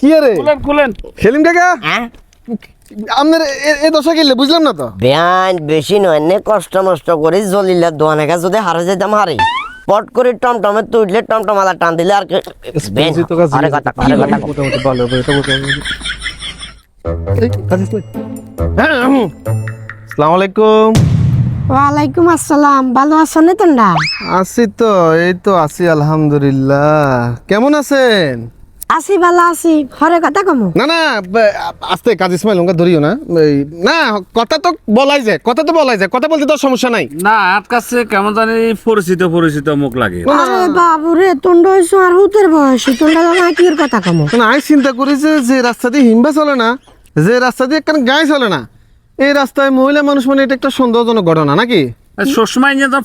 কি রে খুলেন সেলিম কাকা হ্যাঁ আপনার এ দশা কিনলে বুঝলাম না তো। বেআইন বেশি নয় নে কষ্ট মষ্ট করে জলিলা দোয়ানে কাছে যদি হারে যেতাম হারি পট করে টমটমে তুললে টমটমালা টান দিলে আর আরে কথা মোটামুটি ভালো হবে এটা আসসালামু আলাইকুম। ওয়ালাইকুম আসসালাম, ভালো আছেন তোমরা? আছি তো, এই তো আছি আলহামদুলিল্লাহ। কেমন আছেন? আছি ভালো আছি। হরে কথা কমু না না আস্তে কাজ ইসমাইল ওকে ধরিও না। না কথা তো বলাই যায়, কথা বলতে তো সমস্যা নাই। না আটকাচ্ছে কেমন জানি পরিচিত মুখ লাগে। আরে বাবু রে, তোমরা হইছো আর হুতের বয়সী, তোমরা না কি এর কথা কমু। না আমি চিন্তা করি যে রাস্তা দিয়ে হিমবা চলে না, যে রাস্তা দিয়ে একখান গায়ে চলে না, এই রাস্তায় মহিলা মানুষ মানে এটা একটা সন্দেহজনক ঘটনা নাকি? সবসময় নিয়ে তো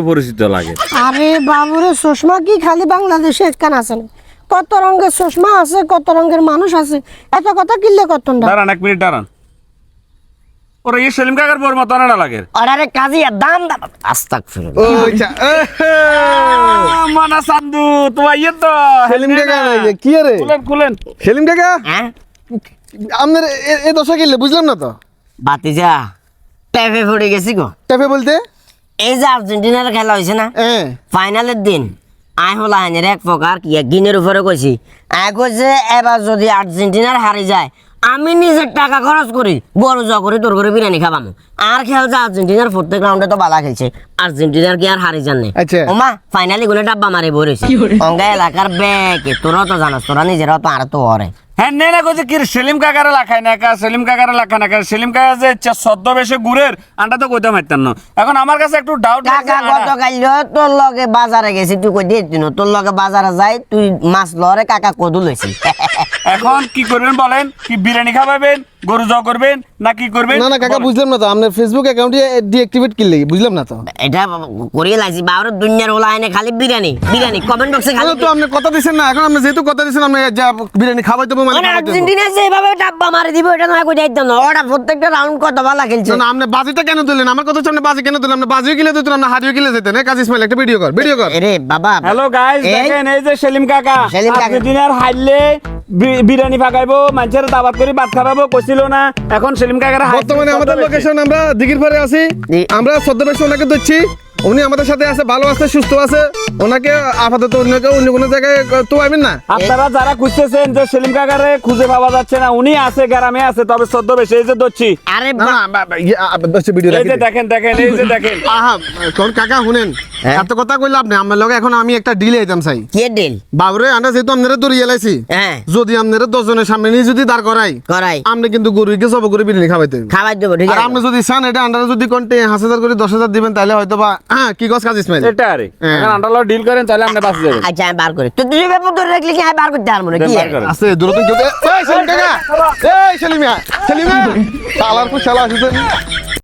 পরিচিত লাগে। আরে বাবু রে, চশমা কি খালি বাংলাদেশে একখান আছে না? কত রঙের চশমা আছে, কত রঙের মানুষ আছে, এত কথা কিনলে কত না। দাঁড়ান 1 মিনিট দাঁড়ান। ওরা এই সেলিম কাকার বর মত না লাগে। আরে কাজী দাম দাম আস্তাগফিরুল্লাহ। ওইটা মানা সান্দু তোমার ইয়ে তো সেলিম কাকা কি রে? খুলেন সেলিম কাকা হ্যাঁ আপনার এ দশা কিনলে বুঝলাম না তো। বাতিজা টেপে পড়ে গেছি গো। টেপে বলতে এই যে আর্জেন্টিনার খেলা হয়েছে না, হ্যাঁ ফাইনালের দিন আই হল আইনের এক প্রকার কি একদিনের উপরে কইছি। আই কইছে এবার যদি আর্জেন্টিনার হারে যায় আমি নিজের টাকা খরচ করি বড় জগ করে তোর করে বিরিয়ানি খাবামু। আর খেলছে আর্জেন্টিনার প্রত্যেক রাউন্ডে তো বালা খেলছে, আর্জেন্টিনার কি আর হারি জানে? আচ্ছা। ওমা ফাইনালি গুলো ডাব্বা মারি বলেছে অঙ্গা এলাকার ব্যাকে। তোরা তো জানাস, তোরা নিজেরাও তো আর তো হরে। হ্যাঁ নে না কইছে কি সেলিম কাকারে লাখায় না কা, সেলিম কাকারে লাখায় না কা, সেলিম কাকা যে সদ্য বেশে গুড়ের আন্ডা তো কইতে মারতেন না। এখন আমার কাছে একটু ডাউট কাকা গতকাল তোর লগে বাজারে গেছি, তুই কই দিয়ে তোর লগে বাজারে যাই তুই মাছ লরে কাকা কদু লইছি। এখন কি করবেন বলেন? কি বিরিয়ানি খাওয়াবেন, গরু জব করবেন না কি করবেন? না না কাকা বুঝলাম না তো, আপনার ফেসবুক অ্যাকাউন্টে ডিঅ্যাক্টিভেট কিনলে বুঝলাম না তো। এটা করিয়ে লাইছি বাবার দুনিয়ার ওলা আইনে খালি বিরিয়ানি বিরিয়ানি কমেন্ট বক্সে খালি। তো আপনি কথা দিচ্ছেন না, এখন আপনি যেহেতু কথা দিচ্ছেন আপনি যা বিরিয়ানি খাওয়াই দেবো মানে খাওয়াই দেবো। আর্জেন্টিনা যেভাবে ডাব্বা মারি দিব এটা নয় কই যাইতাম না। ওরা প্রত্যেকটা রাউন্ড কত ভালো খেলছে। না আপনি বাজিটা কেন দিলেন? আমার কথা হচ্ছে আপনি বাজি কেন দিলেন? আপনি বাজিও কিলে দিতেন, আপনি হারিয়ে কিলে যেতেন। কাজ ইসমাইল একটা ভিডিও কর। আরে বাবা হ্যালো গাইস, এই- দেখেন এই যে সেলিম কাকা সেলিম কাকা। আর্জেন্টিনার হারলে বিরিয়ানি ফাগাইবো, মানুষের দাওয়াত করে ভাত খাওয়াবো কইছিল না। এখন সেলিম কাকার বর্তমানে আমাদের লোকেশন আমরা দিঘির পাড়ে আছি। জি। আমরা ছদ্মবেশে ওনাকে ধরছি, উনি আমাদের সাথে আছে, ভালো আছে, সুস্থ আছে। ওনাকে আপাতত অন্য কোনো জায়গায় তো আইবেন না। আপনারা যারা খুঁজতেছেন যে সেলিম কাকারে খুঁজে পাওয়া যাচ্ছে না, উনি আছে গ্রামে আছে, তবে সদ্য বেশি এই যে ধরছি। আরে না না ভিডিও এই যে দেখেন এই যে দেখেন আহা কোন কাকা শুনেন, হ্যাঁ? এত কথা কইলে আপনি আমার লগে এখন আমি একটা ডিলে আইতাম চাই। কে ডিল? বাবুরে আমরা যেহেতু আপনারা দৌড়িয়ে লাইছি, হ্যাঁ যদি আপনারা 10 জনের সামনে নিয়ে যদি দাঁড় করাই, করাই আপনি কিন্তু গরুকে সব করে বিরিয়ানি খাওয়াইতে হইবে। খাবার দেবো ঠিক আর আছে। আপনি যদি চান এটা আন্ডারে যদি কোনটে 5,000 করে 10,000 দিবেন তাহলে হয়তো বা কি গছ কাজ ইসমাইল এটা আরে হ্যাঁ। এখন আন্ডারলো ডিল করেন তাহলে আপনি বাঁচে যাবেন। আচ্ছা আমি বার করি তো তুই ব্যাপার ধরে রাখলি কি আমি বার করতে পারবো না কি? বার করেন। আছে দূরত্ব কেউ এই সেলিম কাকা এই সেলিমিয়া শালার পর শালা আসছে